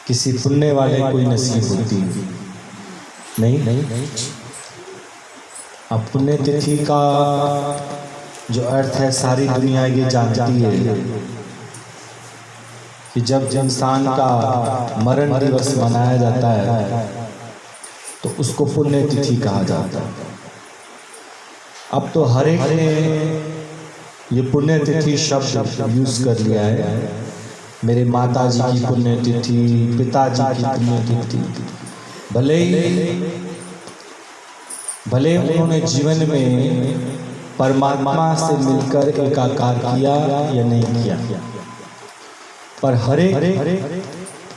किसी पुण्य वाले कोई नसीब होती नहीं। अब पुण्य तिथि का जो अर्थ है सारी दुनिया ये जानती है कि जब इंसान का मरण दिवस मनाया जाता है तो उसको पुण्य तिथि कहा जाता है। अब तो हर एक ने ये पुण्य तिथि शब्द यूज कर लिया है। मेरे माता जी की पुण्य तिथि, पिताजी की पुण्य तिथि, भले उन्होंने जीवन में परमात्मा से मिलकर एकाकार किया या नहीं किया, पर हर एक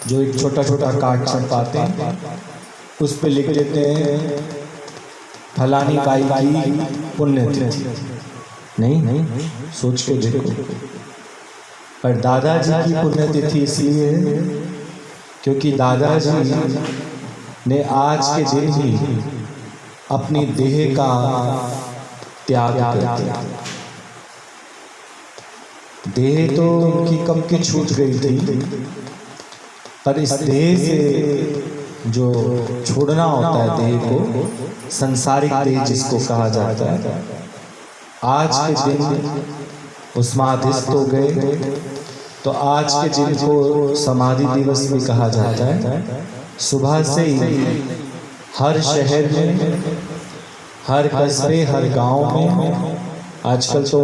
जो एक छोटा छोटा कार्ड छपवाते हैं उस पे लिख देते हैं फलानी बाई की पुण्य तिथि। नहीं, सोच के देखो। पर दादाजी की पुण्यतिथि इसलिए है क्योंकि दादाजी ने आज के दिन ही अपनी देह का त्याग कर दिया। देह तो उनकी कब की छूट गई थी, पर इस देह से जो छोड़ना होता है देह को, संसारिक देह जिसको कहा जाता है, आज के दिन उसमें अधिस्थ हो गए। तो आज के दिन को समाधि दिवस भी कहा जाता है। सुबह से ही हर शहर में, हर कस्बे, हर गांव में आजकल तो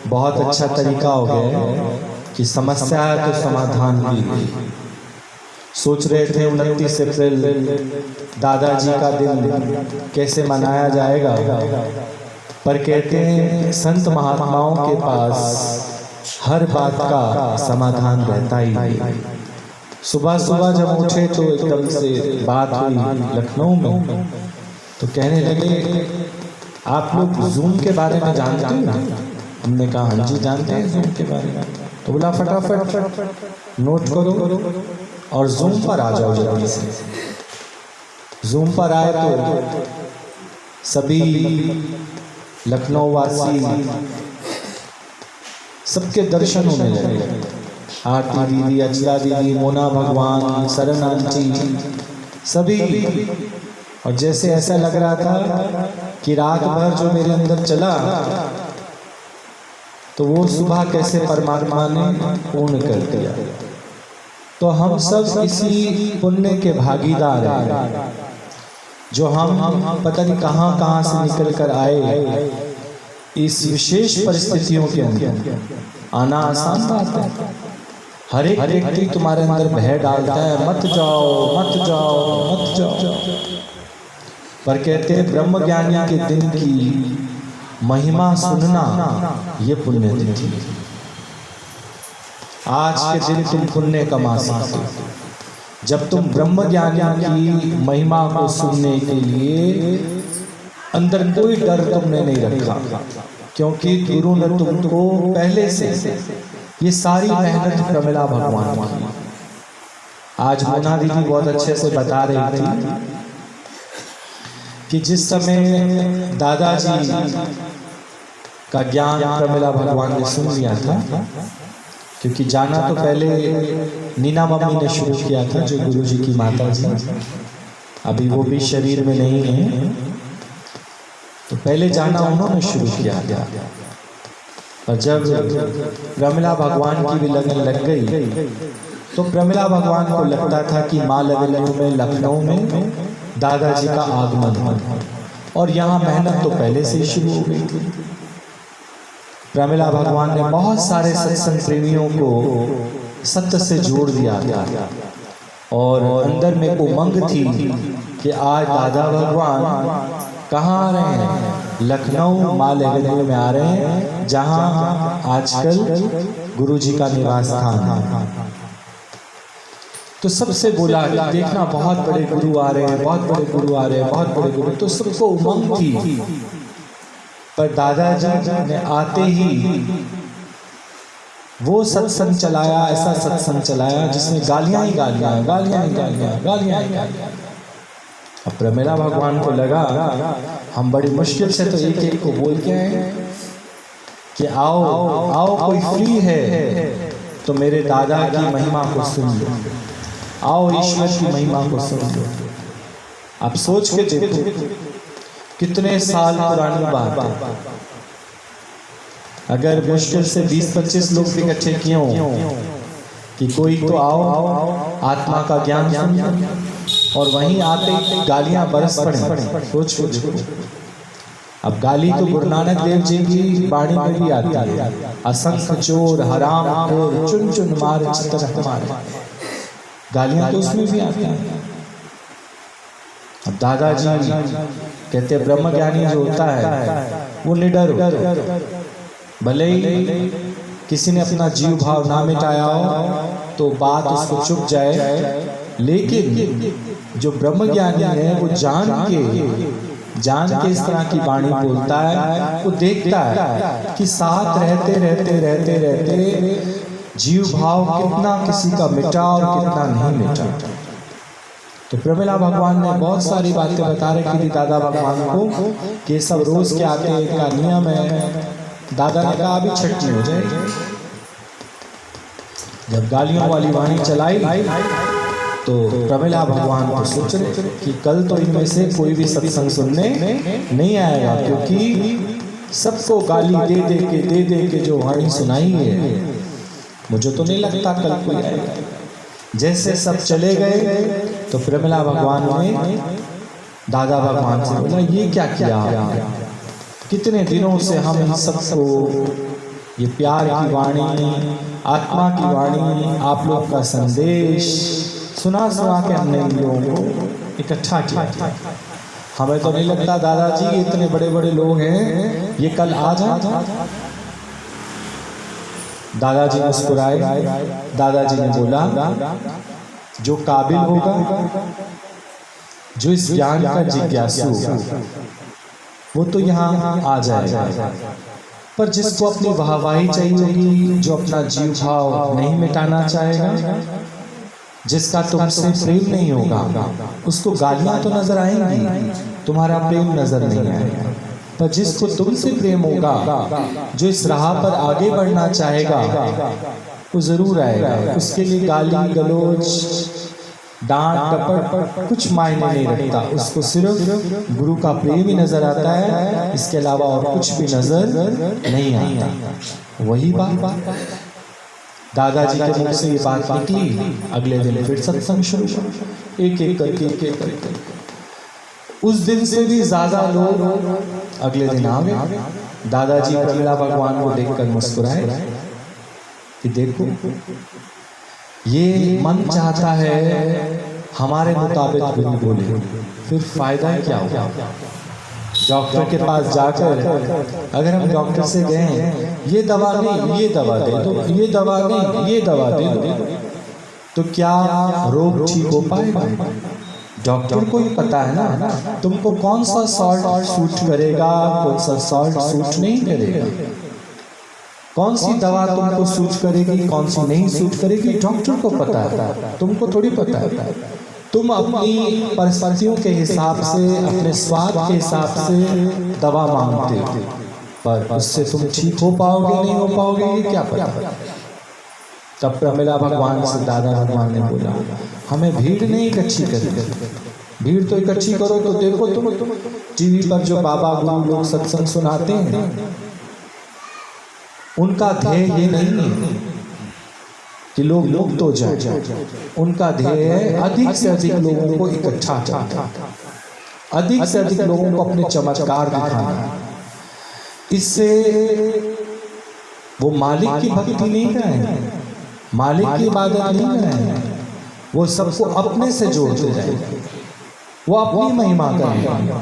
बहुत अच्छा तरीका हो गया है कि समस्या है तो समाधान भी। सोच रहे थे 29 अप्रैल दादाजी का दिन कैसे मनाया जाएगा, पर कहते हैं संत महात्माओं के पास हर बात का समाधान रहता ही है। सुबह सुबह जब उठे तो एकदम से बात हुई लखनऊ में, तो कहने लगे आप लोग जूम के बारे में जानते हैं ना? हमने कहा हाँ जी जानते हैं जूम के बारे में। तो बोला फटाफट नोट करो और जूम पर आ जाओ जल्दी से। जूम पर आए तो सभी लखनऊ वासी सबके दर्शन होने लगे। आरती दीदी, अचला दीदी, मोना भगवान, सरन आंटी, सभी। और जैसे ऐसा लग रहा था कि रात भर जो मेरे अंदर चला तो वो सुबह कैसे परमात्मा ने पूर्ण कर दिया। तो हम सब इसी पुण्य के भागीदार हैं, जो हम पता नहीं कहाँ से निकल कर आए। इस विशेष परिस्थितियों के अंदर आना आसान बात है। हर एक व्यक्ति तुम्हारे अंदर भय डालता है, मत जाओ मत जाओ मत जाओ। पर कहते हैं ब्रह्म ज्ञानी के दिन की महिमा सुनना ये पुण्य तिथि। आज के दिन तुम पुण्य कमा सकते हो जब तुम ब्रह्म ज्ञानी की महिमा को सुनने के लिए अंदर कोई डर तुमने नहीं रखा, क्योंकि गुरु ने तुमको पहले से ये सारी मेहनत प्रमिला भगवान की। आज मोना दीदी बहुत अच्छे से बता रही थी कि जिस समय दादाजी का ज्ञान प्रमिला भगवान ने सुन लिया था, क्योंकि जाना तो पहले नीना मम्मी ने शुरू किया था, जो गुरुजी की माता जी, अभी वो भी शरीर में नहीं है, तो पहले जाना उन्होंने शुरू किया गया। और जब प्रमिला भगवान की भी लगन लग गई तो प्रमिला भगवान को लगता था कि माँ लखनऊ में दादाजी का आगमन हो, और यहाँ मेहनत तो पहले से ही शुरू हो गई थी। प्रमिला भगवान ने बहुत सारे सत्संग प्रेमियों को सत्य से जोड़ दिया गया, और अंदर में उमंग थी कि आज दादा भगवान कहाँ आ रहे हैं? लखनऊ माँ लखनऊ में आ रहे हैं, जहाँ आजकल गुरुजी का निवास स्थान है। तो सबसे बोला देखना बहुत बड़े गुरु आ रहे हैं, बहुत बड़े गुरु आ रहे हैं, बहुत बड़े गुरु। तो सबको उमंग थी, पर दादाजी ने आते ही वो सत्संग चलाया, ऐसा सत्संग चलाया जिसमें गालियां ही गालियां, गालियां ही गालियां, गालियां ही गालियां। अब प्रमिला भगवान को लगा हम बड़ी मुश्किल से तो एक एक को बोल के आए कि आओ आओ कोई फ्री है तो मेरे दादा की महिमा को सुन लो। आओ ईश्वर की महिमा को सुन लो। आप सोच के देखो कितने साल पुरानी बात है। अगर मुश्किल से 20-25 लोग इकट्ठे किए हों कि कोई तो आओ आत्मा का ज्ञान सुनिए, और वहीं आते ही गालियां बरस पड़े। सोच के देखो। अब गाली तो गुरु नानक देव जी की वाणी में भी आती है, असंख्य चोर हराम खोर चुन चुन मार चित्त हमारे, गालियां तो उसमें भी आती हैं। अब दादाजी कहते ब्रह्म ज्ञानी जो होता है वो निडर होता है। भले ही किसी ने अपना जीव भाव ना मिटाया हो तो बात उसको चुप जाए, लेकिन जो ब्रह्म ज्ञानी है वो जान के इस तरह की वाणी बोलता है। वो देखता है कि साथ रहते जीव भाव कितना किसी का मिटा और कितना नहीं मिटा। तो प्रमिला भगवान ने बहुत सारी बातें बता रखी थी दादा भगवान को कि ये सब रोज के आगे का नियम है। दादा ने कहा अभी छटनी हो जाएगी। जब गालियों वाली वाणी चलाई तो प्रमिला भगवान को सोच रहे कि कल तो इनमें से कोई भी सत्संग सुनने नहीं आएगा, क्योंकि सबको गाली दे दे के जो वाणी सुनाई है, मुझे तो नहीं लगता कल कोई आएगा। जैसे सब चले गए तो प्रमिला भगवान ने दादा भगवान से बोला ये क्या किया, कितने दिनों से हम इन सबको ये प्यार की वाणी, आत्मा की वाणी, आप लोग का संदेश सुना के हमने इन लोगों को इकट्ठा किया। हमें तो नहीं लगता दादाजी इतने बड़े बड़े लोग हैं ये कल आ जाए। दादाजी मुस्कुराए। दादाजी ने बोला जो काबिल होगा, जो इस ज्ञान का जिज्ञासु होगा वो तो यहाँ आ जाएगा, पर जिसको अपनी वाहवाही चाहिए होगी, जो अपना जीव भाव नहीं मिटाना चाहेगा, जिसका तुमसे प्रेम नहीं होगा, उसको गालियां तो नजर आएंगी, तुम्हारा प्रेम नजर नहीं आएगा। पर जिसको तुमसे प्रेम होगा, जो इस राह पर आगे बढ़ना चाहेगा, वो जरूर आएगा। उसके लिए गाली गलोच डांट टपट कुछ मायने नहीं रखता, उसको सिर्फ गुरु का प्रेम ही नजर आता है, इसके अलावा और कुछ भी नजर नहीं आता। वही बात दादाजी के मुख से ये बात निकली। अगले दिन फिर सत्संग शुरू, एक करके उस दिन से भी ज्यादा लोग अगले दिन आ गए। दादाजी प्रमिला भगवान को देखकर मुस्कुराए कि देखो ये मन चाहता है हमारे मुताबिक भी बोले, फिर फायदा क्या होगा। डॉक्टर के पास जाकर अगर हम डॉक्टर से गए ये दवा नहीं, ये दवा दे दो, ये दवा नहीं, ये दवा दे दो, तो क्या रोग ठीक हो पाएगा? डॉक्टर को ही पता है ना तुमको कौन सा सॉल्ट सूट करेगा, कौन सा सॉल्ट सूट नहीं करेगा, कौन सी दवा तुमको सूट करेगी, कौन सी नहीं सूट करेगी, डॉक्टर को पता है, तुमको थोड़ी पता है। तुम अपनी परिस्थितियों के हिसाब से, अपने स्वाद के हिसाब से दवा मांगते हो, पर उससे तुम ठीक हो पाओगे नहीं हो पाओगे ये क्या पता। तब प्रमिला भगवान से दादा भगवान ने बोला हमें भीड़ नहीं इकट्ठी करनी, भीड़ तो इकट्ठी करो तो देखो तुम टीवी पर जो बाबा गुरु लोग सत्संग सुनाते हैं उनका ध्येय ये नहीं है कि लोग मुक्त हो जाए, उनका ध्येय है अधिक से अधिक लोगों को इकट्ठा करना, अधिक से अधिक लोगों को अपने चमत्कार दिखाना। इससे वो मालिक की भक्ति नहीं करेंगे, मालिक की इबादत नहीं करेंगे, वो सबको अपने से जोड़ते जाएंगे, वो अपनी महिमा करेंगे।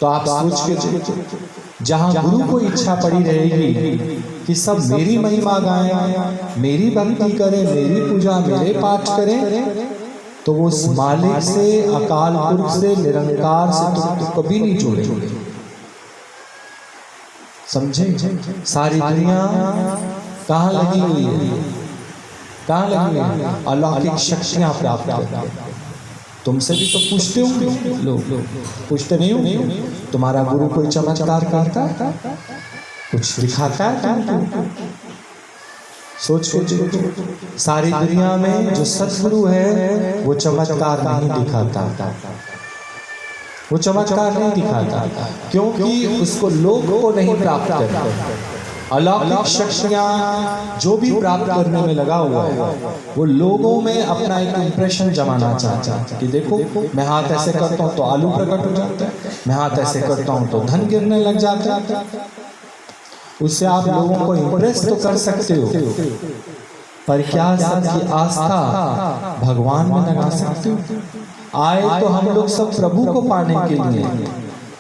तो आप सोच के जहां गुरु को इच्छा पड़ी रहेगी कि सब मेरी महिमा गाएं, मेरी भक्ति करें, मेरी पूजा, मेरे पाठ करें, तो वो उस मालिक से, अकाल पुरख से, निरंकार से तो कभी नहीं जोड़ेंगे। समझे? सारी दुनिया कहाँ लगी हुई है, कहाँ लगी हुई है? अलौकिक शक्तियां प्राप्त करते हैं। तुमसे भी तो पूछते होंगे लोग, पूछते नहीं होंगे तुम्हारा गुरु कोई चमत्कार करता है, कुछ दिखाता है तुमको? सोच के सारी दुनिया में जो सतगुरु है वो चमत्कार नहीं दिखाता, वो चमत्कार नहीं दिखाता, क्योंकि उसको लोग को नहीं प्राप्त करते। अलौकिक शक्तियाँ जो भी प्राप्त करने में लगा हुआ है वो लोगों में अपना एक इंप्रेशन जमाना चाहता है कि देखो मैं हाथ ऐसे करता हूँ तो आलू प्रकट हो जाता है, मैं हाथ ऐसे करता हूँ तो धन गिरने लग जाता है। उससे आप लोगों को इंप्रेस तो कर सकते हो, पर क्या सबकी आस्था भगवान में लगा सकते हो? आए तो हम लोग सब प्रभु को पाने के लिए,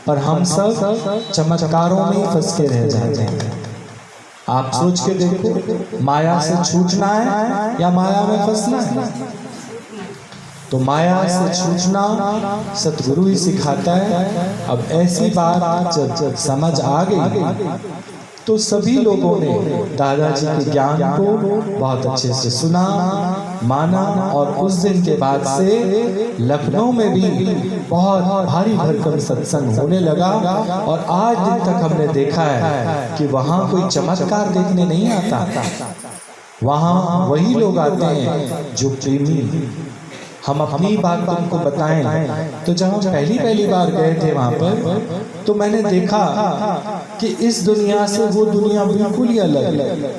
पर हम सब चमत्कारों में फंस के रह जाते हैं। आप सोच के देखो, माया से छूटना है या माया में फंसना है? तो माया से छूटना सतगुरु ही सिखाता है। अब ऐसी बात जब समझ आ गई तो सभी लोगों ने दादाजी के ज्ञान को बहुत अच्छे से सुना, माना, और उस दिन के बाद से लखनऊ में भी बहुत भारी भरकम सत्संग होने लगा। और आज दिन तक हमने देखा है कि वहाँ कोई चमत्कार देखने नहीं आता, वहाँ वही लोग आते हैं जो प्रेमी। हम अपनी बात तुमको बताएं तो जब हम पहली बार गए थे वहाँ पर तो मैंने देखा कि इस दुनिया से वो दुनिया बिल्कुल ही अलग है।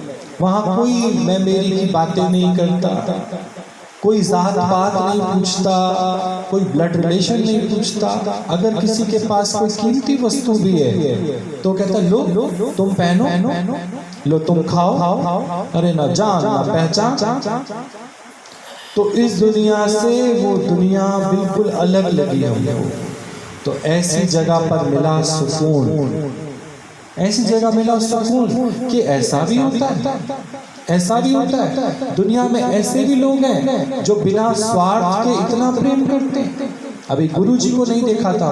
वहाँ कोई मैं मेरी की बातें नहीं करता, कोई जात पात नहीं पूछता, कोई ब्लड रिलेशन नहीं पूछता। अगर किसी के पास कोई कीमती वस्तु भी है तो कहता लो तुम पहनो, लो तुम खाओ, अरे ना जान ना पहचान। तो इस दुनिया से वो दुनिया बिल्कुल अलग लगी हमको। तो ऐसी जगह पर मिला सुकून, ऐसी जगह मिला सुकून कि ऐसा भी होता है, ऐसा भी होता है। दुनिया में ऐसे भी लोग हैं जो बिना स्वार्थ के इतना प्रेम करते हैं। अभी गुरु जी को नहीं देखा था,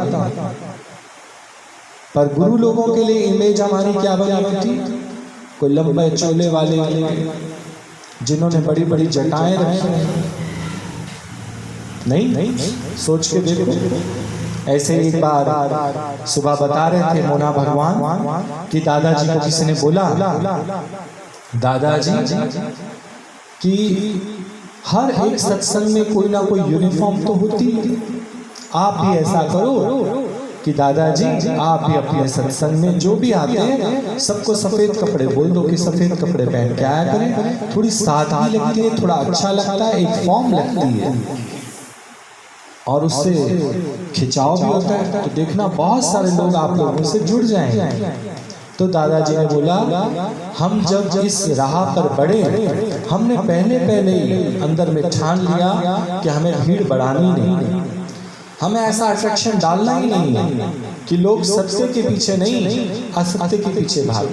पर गुरु लोगों के लिए इमेज हमारी क्या बनी थी? कोई लंबे चोले वाले जिन्होंने बड़ी बड़ी जटाएं रखी। नहीं, सोच के देखो। ऐसे एक बार सुबह बता रहे थे मोना भगवान कि दादाजी को किसी ने बोला, दादाजी कि हर एक सत्संग में कोई ना कोई यूनिफॉर्म तो होती है, आप भी ऐसा करो कि दादाजी आप भी अपने सत्संग में जो भी आते हैं सबको सफेद कपड़े बोल दो कि सफेद कपड़े पहन के आया करें। थोड़ी सादगी लगती है, थोड़ा अच्छा लगता है, एक फॉर्म लगती है और उससे खिंचाव भी होता है। तो देखना बहुत सारे लोग आप लोगों से जुड़ जाएंगे। तो दादाजी ने बोला, हम जब इस राह पर बढ़े हमने पहले ही अंदर में ठान लिया कि हमें भीड़ बढ़ानी नहीं, हमें ऐसा अट्रैक्शन डालना ही नहीं है कि लोग सत्य के पीछे नहीं असत्य के पीछे भाग।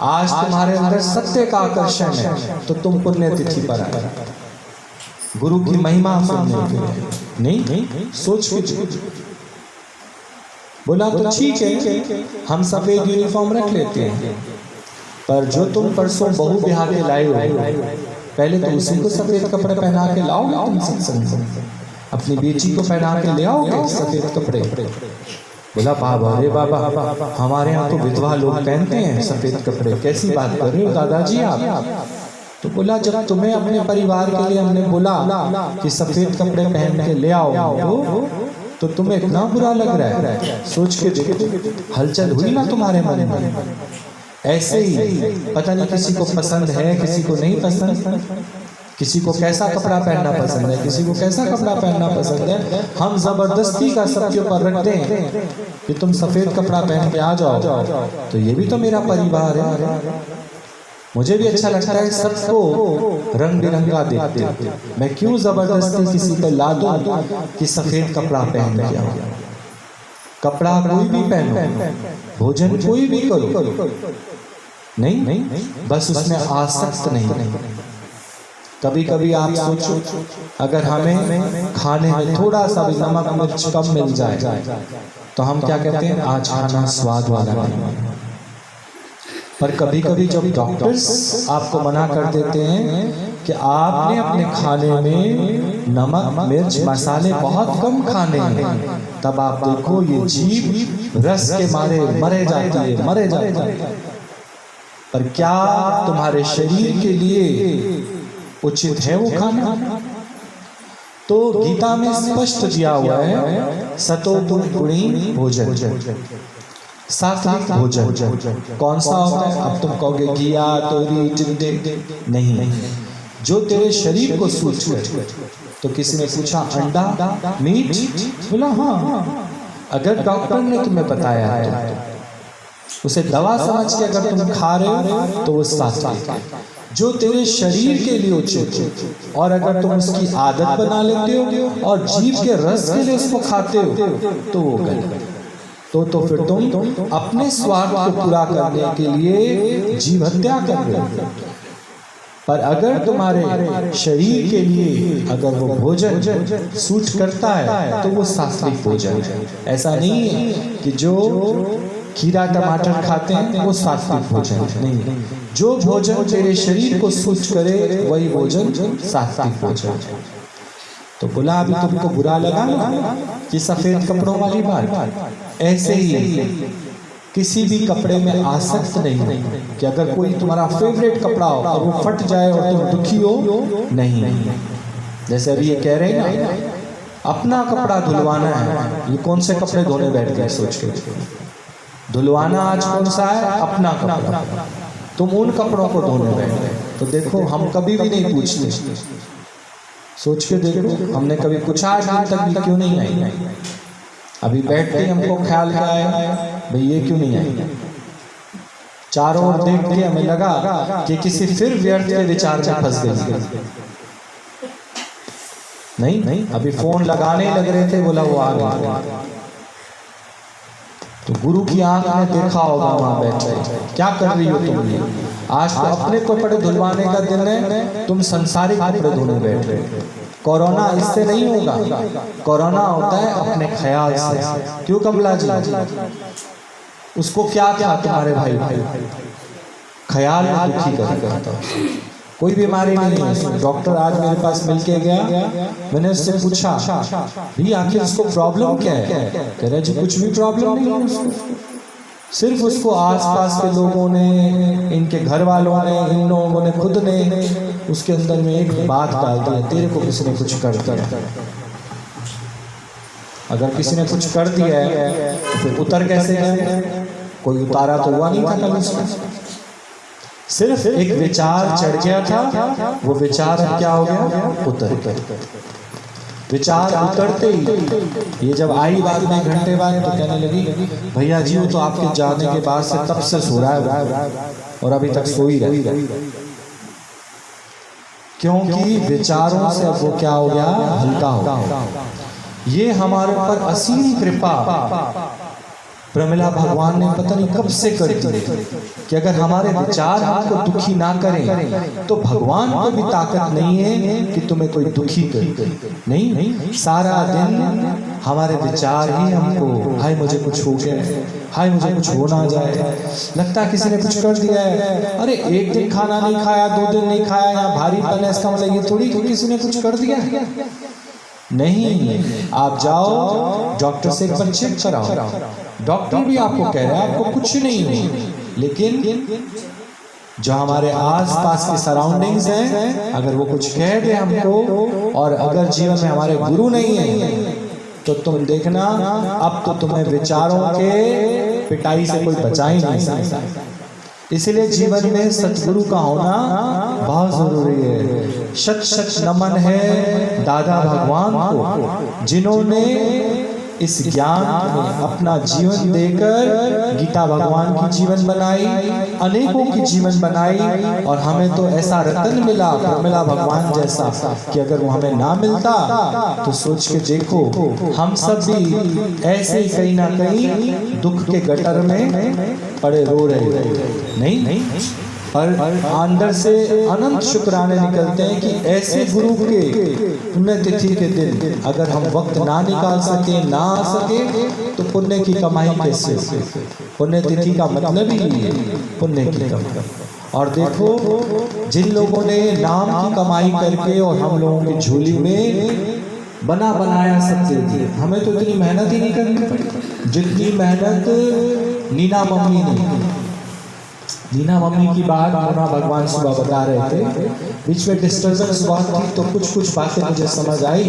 आज तुम्हारे अंदर सत्य का आकर्षण है तो तुम पुण्यतिथि पर आए गुरु की महिमा सुनने के लिए। नहीं सोच के बोला तो ठीक है, हम सफेद यूनिफॉर्म रख लेते हैं, पर जो तुम परसों बहू बिहा के लाए हो पहले तो उसी को सफेद कपड़े पहना के लाओगे तुम सत्संग से, अपनी बेटी को पहना के ले आओगे सफेद कपड़े। बोला बाबा अरे बाबा हमारे यहाँ तो विधवा लोग पहनते हैं सफेद कपड़े, कैसी बात कर रहे हो दादाजी आप? तो बोला जब तुम्हें अपने परिवार के लिए हमने बोला कि सफेद कपड़े पहन के ले आओ तो तुम्हें इतना बुरा लग रहा है। सोच के देखो, हलचल हुई ना तुम्हारे मन में। ऐसे ही पता नहीं किसी को पसंद है किसी को नहीं पसंद, किसी को कैसा कपड़ा पहनना पसंद है किसी को कैसा कपड़ा पहनना पसंद है। हम जबरदस्ती का सबके ऊपर रख दें कि तुम सफेद कपड़ा पहन के आ जाओ, तो ये भी तो मेरा परिवार है, मुझे भी अच्छा लगता है सबको रंग बिरंगा देखते, मैं क्यों जबरदस्ती किसी पे ला दूं कि सफेद कपड़ा पहन के आओ। कपड़ा कोई भी पहनो, भोजन कोई भी करो, नहीं बस उसमें आसक्त नहीं। कभी कभी आप सोचो अगर हमें खाने में थोड़ा सा भी नमक मिर्च कम मिल जाए तो हम क्या कहते हैं, आज खाना स्वाद वाला नहीं। पर कभी कभी जब डॉक्टर्स आपको मना कर देते हैं कि आपने अपने खाने में नमक मिर्च मसाले बहुत कम खाने हैं, तब आप देखो ये जीभ रस के मारे मरे जाती है। पर क्या तुम्हारे शरीर के लिए उचित है वो खाना? तो गीता में स्पष्ट दिया हुआ है, सतो गुणी भोजन, सात्विक भोजन। कौन सा होता है? अब तुम कहोगे घिया, तोरी, टिंडे, नहीं, जो तेरे शरीर को सूट करे। तो किसी ने पूछा अंडा, मीट, बोला हाँ। अगर डॉक्टर ने तुम्हें बताया है तो उसे दवा समझ के अगर तुम खा रहे हो तो वो सात्विक है। जो तेरे शरीर के लिए उचित है, और अगर तुम उसकी आदत बना लेते हो और जीभ के रस के लिए उसको खाते हो तो वो गलत। तो फिर तुम अपने स्वार्थ को पूरा करने के लिए जीव हत्या कर रहे हो। पर अगर तुम्हारे शरीर के लिए अगर वो भोजन सूट करता है तो वो सात्विक भोजन है। ऐसा नहीं है कि जो खीरा टमाटर खाते हैं वो सात्विक भोजन नहीं। जो भोजन तेरे शरीर को सूट करे वही भोजन सात्विक भोजन है। तो बोला अभी तुमको बुरा लगा ना कि सफेद कपड़ों वाली बात, ऐसे ही किसी भी कपड़े में आसक्त नहीं कि अगर कोई तुम्हारा फेवरेट कपड़ा हो और वो फट जाए और तुम दुखी हो, नहीं। जैसे अभी ये कह रहे हैं ना, अपना कपड़ा धुलवाना है। ये कौन से कपड़े धोने बैठ गए? सोच के धुलवाना आज कौन सा है? अपना कपड़ा। तुम उन कपड़ों को धोने बैठ गए। तो देखो हम कभी भी नहीं पूछते, सोच के देखो हमने कभी पूछा आज दिन तक भी क्यों नहीं आई? अभी बैठ के हमको ख्याल आया भाई ये क्यों नहीं आई? चारों ओर देख के हमें लगा कि किसी फिर व्यर्थ के विचार में फंस गए। नहीं, अभी फोन लगाने लग रहे थे, बोला वो आ गया। तो गुरु की आंख ने देखा होगा वहां बैठे, क्या कर रही हो तुम? आज तो अपने कपड़े धुलवाने का दिन है, तुम संसारिक कपड़े धोने बैठ रहे हो। कोरोना इससे नहीं होगा, कोरोना होता है अपने ख्याल से। क्यों कमला जी? उसको क्या था तुम्हारे भाई? ख्याल में दुखी करता। कोई बीमारी नहीं है। डॉक्टर आज मेरे पास मिलके गया, मैंने उससे पूछा भाई आखिर उसको प्रॉब्लम क्या है? कह रहे जी कुछ भी प्रॉब्लम नहीं है उसको, सिर्फ उसको आसपास के लोगों ने, इनके घर वालों ने, इन लोगों ने, खुद ने उसके अंदर में एक बात डाल दी, तेरे को किसी ने कुछ कर दिया। अगर किसी ने कुछ कर दिया है तो फिर उतर कैसे गए? कोई उतारा तो हुआ नहीं था कल उसका, सिर्फ एक विचार चढ़ गया था। वो विचार क्या हो गया? उतर। विचार उतरते ही ये जब आई बाद में घंटे बाद तो कहने लगी भैया जी वो तो आपके जाने के बाद से तब से सो रहा है और अभी तक सो ही रही। क्योंकि विचारों से अब वो क्या हो गया? हल्का हो गया। ये हमारे पर असीम कृपा प्रमिला भगवान ने पता नहीं कब से कर दी कि अगर हमारे विचार हमको दुखी ना करें तो भगवान को भी ताकत नहीं है कि तुम्हें कोई दुखी करे। नहीं, सारा दिन हमारे विचार ही हमको, हाय मुझे कुछ हो गया, हाय मुझे कुछ हो ना जाए, लगता है किसी ने कुछ कर दिया है। अरे एक दिन खाना नहीं खाया, 2 दिन नहीं खाया, या भारीपन है, इसका मतलब ये थोड़ी कि किसी ने कुछ कर दिया। नहीं, आप जाओ डॉक्टर से एक बार चेक कराओ। डॉक्टर भी आपको कह रहा है आपको कुछ नहीं हुई, लेकिन जो हमारे आसपास की सराउंडिंग्स हैं, अगर वो कुछ कह दे हमको, और अगर जीवन में हमारे गुरु नहीं है तो तुम देखना अब तो तुम्हें विचारों के पिटाई से कोई बचा ही नहीं सकता। इसलिए जीवन में सतगुरु का होना बहुत जरूरी है। शत शत नमन है दादा भगवान को, जिन्होंने इस ज्ञान में अपना जीवन देकर गीता भगवान की जीवन बनाई, अनेकों की जीवन बनाई, और हमें तो ऐसा रतन मिला प्रमिला भगवान जैसा कि अगर वो हमें ना मिलता तो सोच के देखो हम सब भी ऐसे ही कहीं ना कहीं दुख के गटर में पड़े रो रहे। नहीं, और अंदर से अनंत शुक्राने निकलते हैं कि ऐसे गुरु के पुण्यतिथि के दिन अगर हम वक्त ना निकाल सके, ना आ सके, तो पुण्य की कमाई कैसे? पुण्यतिथि का मतलब ही है पुण्य की कमाई। और देखो जिन लोगों ने नाम की कमाई करके और हम लोगों की झोली में बना बनाया सकते थे, हमें तो इतनी मेहनत ही नहीं करनी पड़ी जितनी मेहनत नीना मम्मी ने, नीना मम्मी की बात मोना भगवान सुबह बता रहे थे, बीच में डिस्टर्बेंस बहुत थी, तो कुछ बातें मुझे समझ आई,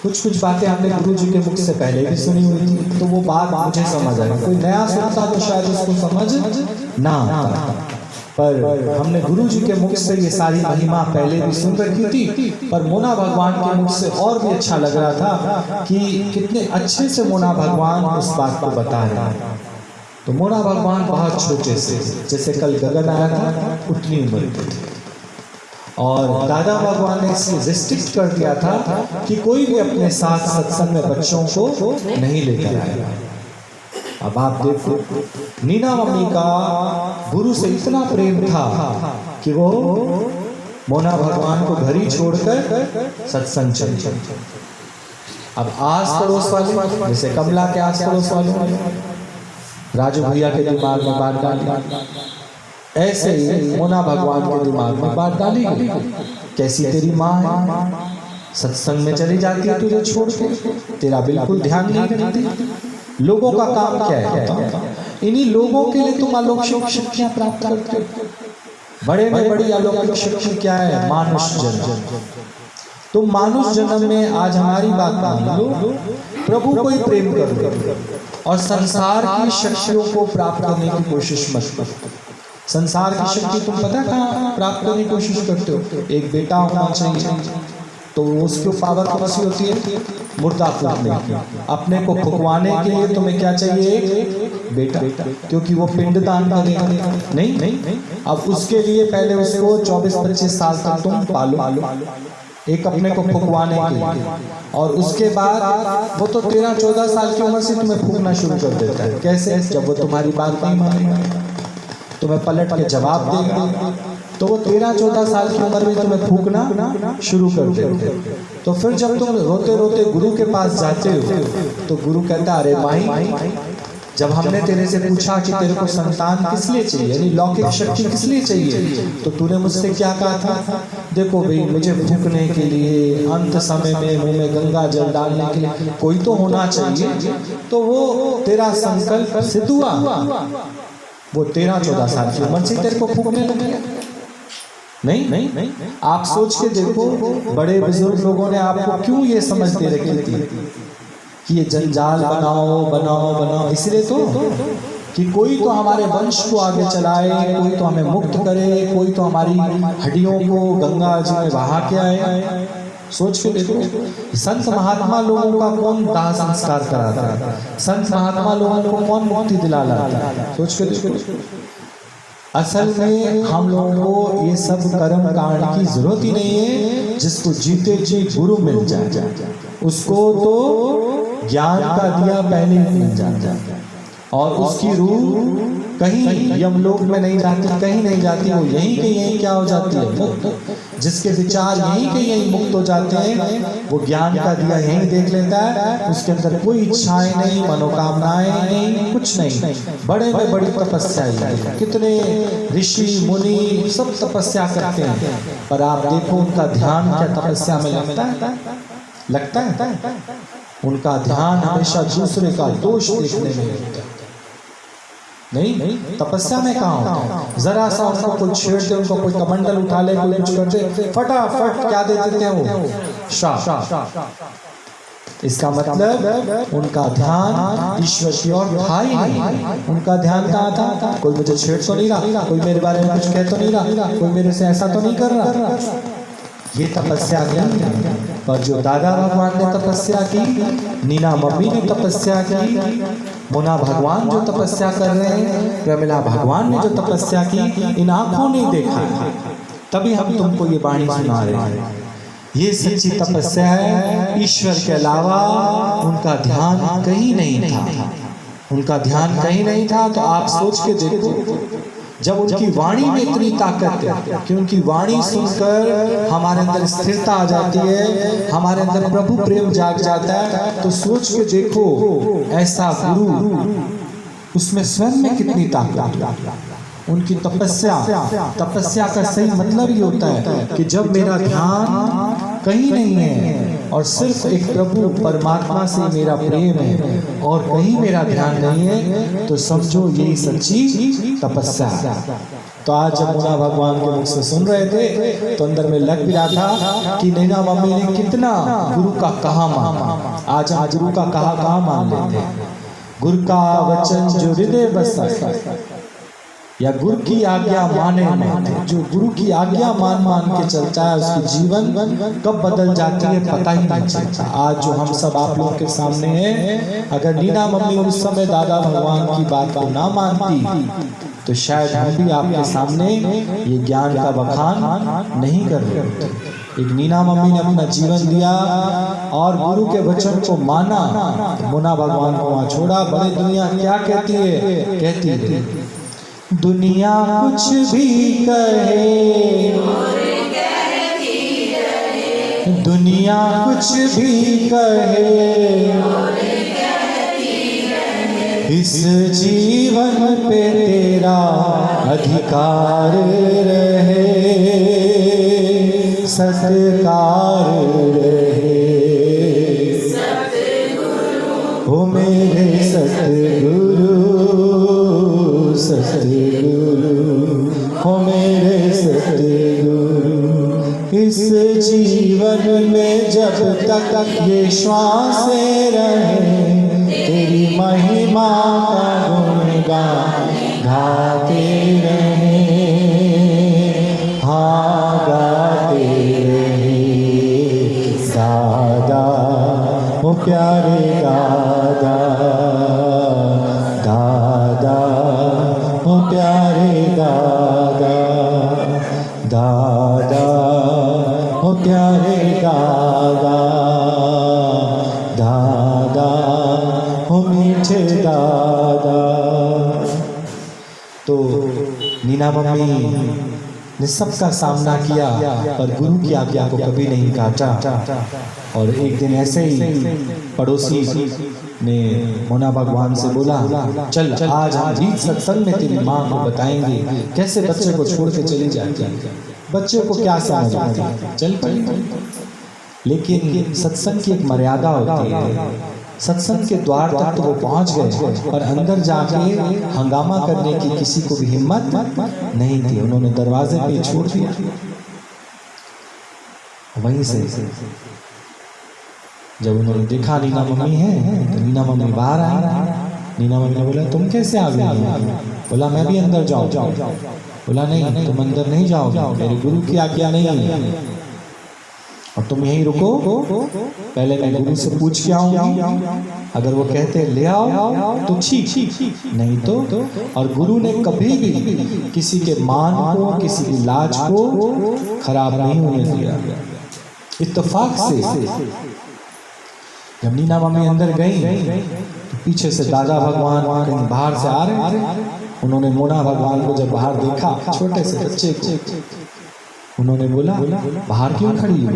कुछ बातें हमने गुरु जी के मुख से पहले भी सुनी हुई थी, तो वो बात मुझे समझ आई। कोई नया सुनता तो शायद उसको समझ ना आता, पर हमने गुरु जी के मुख से ये सारी महिमा पहले भी सुन रखी थी, पर मोना भगवान के मुख से और भी अच्छा लग रहा था कि कितने अच्छे से मोना भगवान उस बात को बता रहे हैं। तो मोना भगवान बहुत छोटे से, जैसे कल गगन आया था उतनी उम्र के थे, और दादा भगवान ने इसे रिस्ट्रिक्ट कर दिया था कि कोई भी अपने साथ सत्संग में बच्चों को नहीं लेकर आएगा। अब आप देखो, नीना मम्मी का गुरु से इतना प्रेम था कि वो मोना भगवान को घर ही छोड़कर सत्संग चले। अब आस पड़ोस वाले, जैसे कमला के आस पड़ोस वाले राजू भैया के दिमाग में बात डाली, ऐसे ही मोना भगवान के दिमाग में बात डाली गई। कैसी तेरी माँ है, सत्संग में चली जाती है तुझे छोड़ के, तेरा बिल्कुल ध्यान नहीं रखती। लोगों का काम क्या है? इन्हीं लोगों के लिए तुम अलौकिक शक्तियां प्राप्त करते हो। बड़े में बड़ी अलौकिक शक्ति क्या है? मानुष जन्म। तुम मानुष जन्म में आज हमारी बात मान लो, प्रभु को ही प्रेम करो और संसार की शक्तियों को प्राप्त करने की कोशिश मत करो। संसार की शक्ति तुम पता कहाँ प्राप्त करने की कोशिश करते हो? एक बेटा होना चाहिए, तो उसकी पावर कौन सी होती है? मुर्दा फूकने की। अपने को फुकवाने के लिए तुम्हें क्या चाहिए? बेटा, क्योंकि वो पिंडदान करेगा। नहीं, अब उसके लिए पहले उसको 24-25 साल तक तुम पालो, एक अपने को फुकवाने के लिए, और उसके बाद वो तो 13-14 साल की उम्र से तुम्हें फूकना शुरू कर देता है। कैसे? जब वो तुम्हारी बात नहीं मानेगा, तुम्हें पलट के जवाब देगा, तो वो 13-14 साल की उम्र में तुम्हें फूकना शुरू कर देते। तो फिर जब तुम रोते रोते गुरु के पास जाते हो, तो गुरु कहता है, अरे माई, जब हमने तेरे से पूछा कि तेरे को संतान किस लिए चाहिए, यानी लौकिक शक्ति किस लिए चाहिए, तो तूने मुझसे क्या कहा था? देखो भाई, मुझे फूकने के लिए, अंत समय में मुंह में गंगा जल डालने के लिए कोई तो होना चाहिए। तो वो तेरा संकल्प सिद्ध हुआ, वो 13-14 साल की उम्र से तेरे को फूकने लगे। नहीं, आप सोच के देखो, बड़े बुजुर्ग लोगों ने आपको क्यों ये समझ दे रखी थी कि ये जंजाल बनाओ, इसलिए तो कि कोई तो हमारे वंश को आगे चलाए, कोई तो हमें मुक्त करे, कोई तो हमारी हड्डियों को गंगा जी में बहा के आए। सोच के देखो, संत महात्मा लोगों का कौन दाह संस्कार कराता है? संत महात्मा लोगों को कौन मुक्ति दिला लाता है? सोच के देखो। असल में हम लोगों को ये सब कर्म कांड की जरूरत ही नहीं है। जिसको जीते जी गुरु मिल जाए, उसको तो ज्ञान का दिया पहले ही मिल जाता है, और उसकी रूह कहीं यमलोक में नहीं जाती, कहीं नहीं जाती, वो यहीं के यहीं क्या हो जाती है? मुक्त। जिसके विचार यहीं के यहीं मुक्त हो जाते हैं, वो ज्ञान का दिया यहीं देख लेता है, उसके अंदर कोई इच्छाएं नहीं, मनोकामनाएं नहीं, कुछ नहीं। बड़े में बड़ी तपस्या है, कितने ऋषि मुनि सब तपस्या करते हैं, पर आप देखो उनका ध्यान क्या तपस्या में लगता है? उनका ध्यान हमेशा दूसरे का दोष देखने में होता है। नहीं, तपस्या में कहाँ होता है? जरा सा उनको कोई छेड़ दे, उनको कोई कमंडल उठा ले, कोई कुछ कर दे, फटाफट क्या दे देते हैं वो? श्राप। इसका मतलब उनका ध्यान ईश्वर की ओर था ही नहीं। उनका ध्यान कहाँ था? कोई मुझे छेड़ तो नहीं रहा, कोई मेरे बारे में कुछ कह तो नहीं रहा, कोई मेरे से ऐसा तो नहीं कर रहा। ये तपस्या नहीं। पर जो दादा भगवान ने तपस्या की, नीना मम्मी ने तपस्या की, मोना भगवान जो तपस्या कर रहे हैं, प्रमिला भगवान ने जो तपस्या की, इन आंखों ने देखा, तभी हम तुमको ये वाणी सुना रहे हैं। ये सच्ची तपस्या है। ईश्वर के अलावा उनका ध्यान कहीं नहीं था, उनका ध्यान कहीं नहीं था। तो आप सोच के देखो, जब उनकी वाणी में इतनी ताकत है कि उनकी वाणी सुनकर हमारे अंदर स्थिरता आ जाती है, हमारे अंदर प्रभु प्रेम जाग जाता है, तो सोच के देखो ऐसा गुरु, उसमें स्वयं में कितनी ताकत। उनकी तपस्या का सही मतलब ही होता है कि जब मेरा ध्यान कहीं नहीं है, और सिर्फ एक प्रभु परमात्मा से मेरा प्रेम है और कहीं मेरा ध्यान नहीं है, तो समझो यही सच्ची तपस्या। तो आज जब मुना भगवान के मुख से सुन रहे थे तो अंदर में लग भी रहा था कि नैना मम्मी ने कितना गुरु का कहा माना। आज हम गुरु का कहा मान लेते हैं। गुरु का वचन जो हृदय बसा, या गुरु की आज्ञा माने, जो गुरु की आज्ञा मान के चलता है उसकी जीवन कब बदल जाती है पता ही नहीं चलता। आज जो हम सब आप लोगों के सामने हैं, अगर नीना मम्मी उस समय दादा भगवान की बात को ना मानती तो शायद हम भी आपके सामने ये ज्ञान का बखान नहीं कर रहे होते। एक नीना मम्मी ने अपना जीवन दिया और गुरु के वचन को माना, मुना भगवान को वहां छोड़ा। बड़ी दुनिया क्या कहती है? कहती है दुनिया कुछ भी कहे, दुनिया कुछ भी कहे, इस जीवन पे तेरा अधिकार रहे, सत्कार रहे। ओ मेरे सतगुरु, सतगुरु, ओ मेरे सतगुरु, इस जीवन में जब तक ये श्वासें रहे, तेरी महिमा का गुणगान गाते रहे, हाँ गाते रहे। दादा ओ प्यारे दादा, दादा ओ प्यारे दादा, दादा ओ प्यारे दादा, दादा ओ मीठे दादा। तो नीना मम्मी ने सबका सामना किया पर गुरु की आज्ञा को कभी नहीं काटा। और एक दिन ऐसे ही पड़ोसी ने मुना भगवान से बोला, चल आज हम बीच सत्संग में तेरी माँ को बताएंगे कैसे बच्चे को छोड़ के चली जाती है। बच्चे को क्या समझ आती, चल पड़ी। लेकिन सत्संग की एक मर्यादा होती है। सत्संग के द्वार तक तो वो पहुंच गए और अंदर जाके हंगामा करने की किसी को भी हिम्मत नहीं थी। उन्होंने दरवाजे पे छोड़ दिया। वहीं से जब उन्होंने देखा नीना मम्मी है तो नीना मम्मी बाहर आई। नीना मम्मी ने बोला तुम कैसे आ गई? बोला मैं भी अंदर जाऊं। बोला नहीं तुम अंदर नहीं जाओगे, मेरे गुरु की आज्ञा नहीं है और तुम यहीं रुको। पहले मैं गुरु से पूछ के आऊंगी, अगर वो कहते ले आओ तो ठीक, नहीं तो। और गुरु ने कभी भी किसी के मान को, किसी की लाज को खराब नहीं होने दिया। इत्तेफाक से जब नीना मम्मी अंदर गई तो पीछे से दादा भगवान कहीं बाहर से आ रहे। उन्होंने मुना भगवान को जब बाहर देखा, छोटे से बच्चे को, उन्होंने बोला बाहर क्यों खड़ी हो?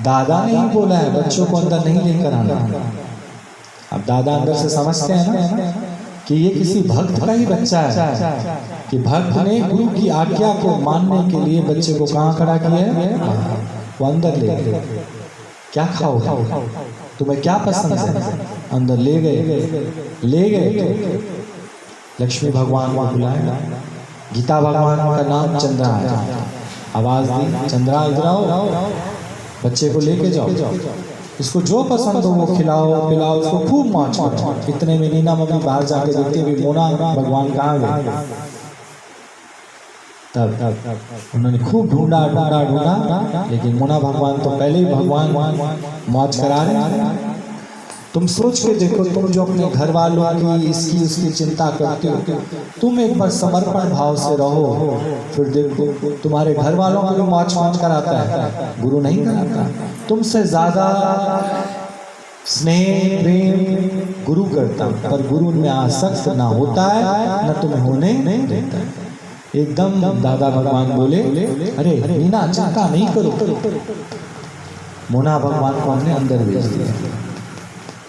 दादा ने ही बोला है बच्चों को अंदर नहीं लेकर आना। अब दादा अंदर से समझते हैं ना कि ये किसी भक्त का ही बच्चा है, कि भक्त ने गुरु की आज्ञा को मानने के लिए बच्चे को कहाँ खड़ा किया है? वो अंदर ले गए। क्या खाओ, तुम्हें क्या पसंद है? अंदर ले गए। तो लक्ष्मी भगवान को बुलाया, गीता भगवान का नाम चंद्रा है। आवाज दी, चंद्रा इधर आओ, बच्चे को लेके जाओ, इसको जो पसंद हो वो खिलाओ पिलाओ, इसको खूब मौज करो। इतने में नीना मम्मी बाहर जाके देखते हुए मुना भगवान कहाँ गए? तब उन्होंने खूब ढूंढा, लेकिन मुना भगवान तो पहले ही भगवान मौज करा रहे। तुम सोच के देखो, तुम जो अपने घर वालों की इसकी उसकी चिंता करते हो, तुम एक बार समर्पण भाव से रहो, फिर देखो तुम्हारे घर वालों को भी मौज कराता है, गुरु नहीं कराता। तुमसे ज्यादा स्नेह प्रेम गुरु करता, पर गुरु में आसक्त ना होता है न तुम्हें होने देता है। एकदम दादा भगवान बोले, अरे नीना चिंता नहीं करो। मुना भगवान को हमने अंदर भेज दिया।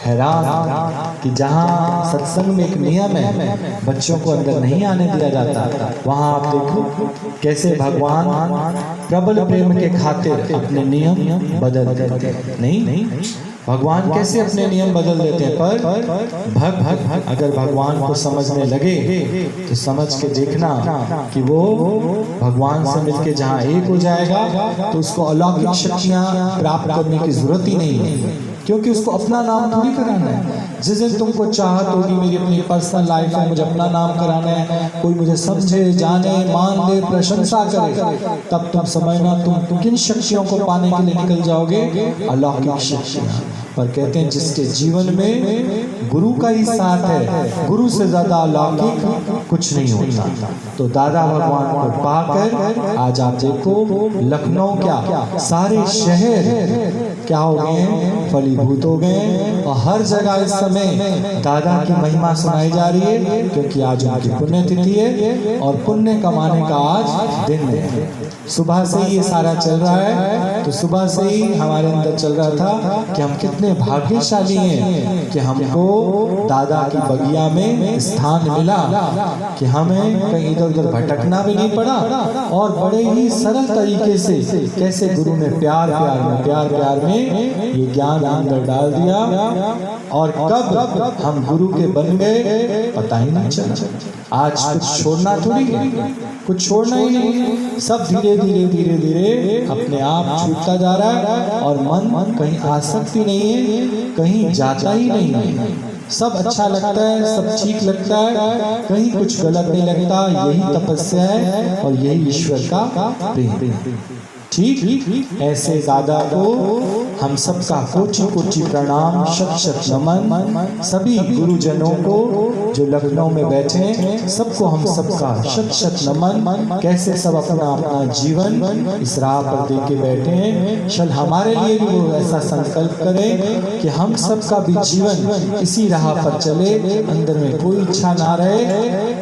हैरान कि जहाँ सत्संग में एक नियम है, बच्चों को अंदर नहीं आने दिया जाता, वहाँ आप देखो कैसे भगवान प्रबल प्रेम के खातिर अपने नियम बदल देते हैं। नहीं, भगवान कैसे अपने नियम बदल देते हैं, पर अगर भगवान को समझने लगे तो समझ के देखना कि वो भगवान से मिलके जहाँ एक हो जाएगा तो उसको अलौकिक शक्तियाँ प्राप्त करने की जरूरत ही नहीं है, क्योंकि उसको अपना नाम थोड़ी कराना है। जिस दिन तुमको चाहत होगी मेरी अपनी पर्सनल लाइफ में मुझे अपना नाम कराना है, कोई मुझे समझे, जाने, मान दे, प्रशंसा करे, तब तुम समझना तुम किन शक्तियों को पाने के लिए निकल जाओगे, अलौकिक शक्तियाँ। पर कहते हैं जिसके जीवन में गुरु का ही साथ है, गुरु से ज्यादा अलौकिक कुछ नहीं होता। तो दादा भगवान को पाकर आज आप देखो लखनऊ क्या सारे शहर क्या हो गए, फलीभूत हो गए, और हर जगह इस समय दादा की महिमा सुनाई जा रही है, क्योंकि आज उनकी पुण्यतिथि है और पुण्य कमाने का आज दिन है। सुबह से ही ये सारा चल रहा है, तो सुबह से ही हमारे अंदर चल रहा था कि हम कितने भाग्यशाली हैं कि हमको दादा की बगिया में स्थान मिला, कि हमें कहीं इधर उधर भटकना भी नहीं पड़ा, और बड़े ही सरल तरीके से कैसे गुरु ने प्यार प्यार में ये ज्ञान अंदर डाल दिया, और कब हम गुरु के बन गए पता ही नहीं चला। आज कुछ छोड़ना थोड़ी है, कुछ छोड़ना ही नहीं, सब धीरे धीरे अपने आप छूटता जा रहा है, और मन कहीं आसक्ति नहीं है, कहीं जाता ही नहीं है। सब अच्छा लगता है, सब ठीक लगता है, कहीं कुछ गलत नहीं लगता। यही तपस्या है और यही ईश्वर का प्रेम। ठीक ऐसे दादा को हम सबका कोटि कोटि प्रणाम, शत शत नमन। सभी गुरुजनों को जो लखनऊ में बैठे हैं सबको हम सबका शत शत नमन। कैसे सब अपना अपना जीवन इस राह पर दे के बैठे हैं। चल हमारे लिए भी वो ऐसा संकल्प करें कि हम सबका भी जीवन इसी राह पर चले, अंदर में कोई इच्छा ना रहे,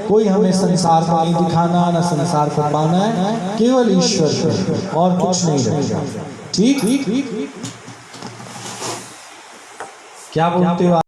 कोई हमें संसार को नहीं दिखाना, ना संसार को पाना है, केवल ईश्वर को, और कुछ नहीं रहेगा। ठीक क्या बोलते हो?